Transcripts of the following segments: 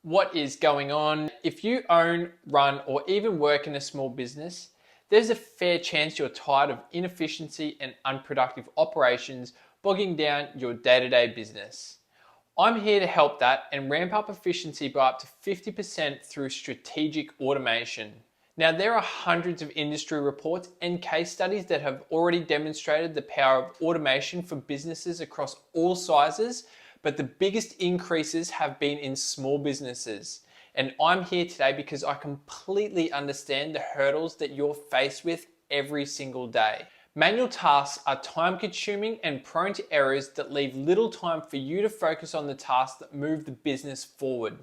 What is going on? If you own, run, or even work in a small business, there's a fair chance you're tired of inefficiency and unproductive operations bogging down your day-to-day business. I'm here to help that and ramp up efficiency by up to 50% through strategic automation. Now, there are hundreds of industry reports and case studies that have already demonstrated the power of automation for businesses across all sizes, but the biggest increases have been in small businesses. And I'm here today because I completely understand the hurdles that you're faced with every single day. Manual tasks are time consuming and prone to errors that leave little time for you to focus on the tasks that move the business forward.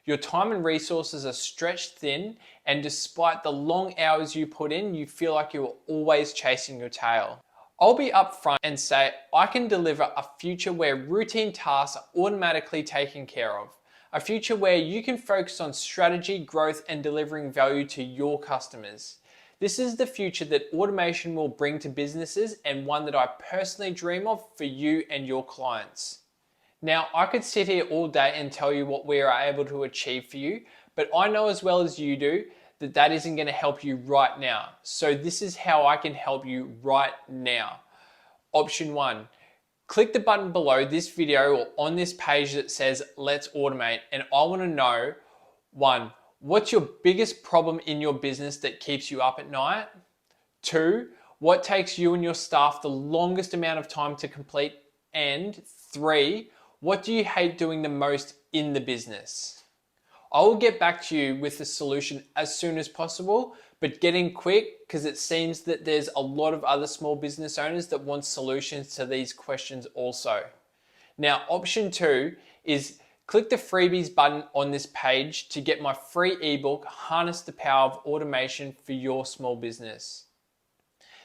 Your time and resources are stretched thin, and despite the long hours you put in, you feel like you're always chasing your tail. I'll be upfront and say I can deliver a future where routine tasks are automatically taken care of. A future where you can focus on strategy, growth, and delivering value to your customers. This is the future that automation will bring to businesses, and one that I personally dream of for you and your clients. Now, I could sit here all day and tell you what we are able to achieve for you, but I know as well as you do that that isn't going to help you right now. So this is how I can help you right now. Option 1, click the button below this video or on this page that says Let's Automate, and I want to know, 1, what's your biggest problem in your business that keeps you up at night? 2, what takes you and your staff the longest amount of time to complete? And 3, what do you hate doing the most in the business? I will get back to you with the solution as soon as possible, but get in quick because it seems that there's a lot of other small business owners that want solutions to these questions also. Now, option 2 is click the freebies button on this page to get my free ebook, Harness the Power of Automation for Your Small Business.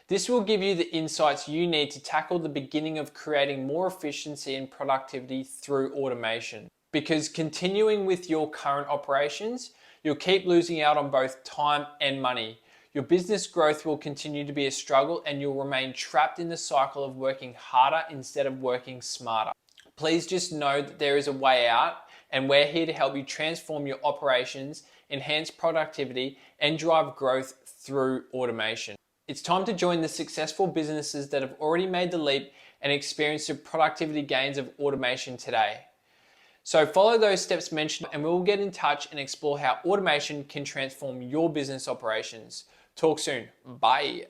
This will give you the insights you need to tackle the beginning of creating more efficiency and productivity through automation. Because continuing with your current operations, you'll keep losing out on both time and money. Your business growth will continue to be a struggle, and you'll remain trapped in the cycle of working harder instead of working smarter. Please just know that there is a way out, and we're here to help you transform your operations, enhance productivity, and drive growth through automation. It's time to join the successful businesses that have already made the leap and experienced the productivity gains of automation today. So follow those steps mentioned, and we'll get in touch and explore how automation can transform your business operations. Talk soon. Bye.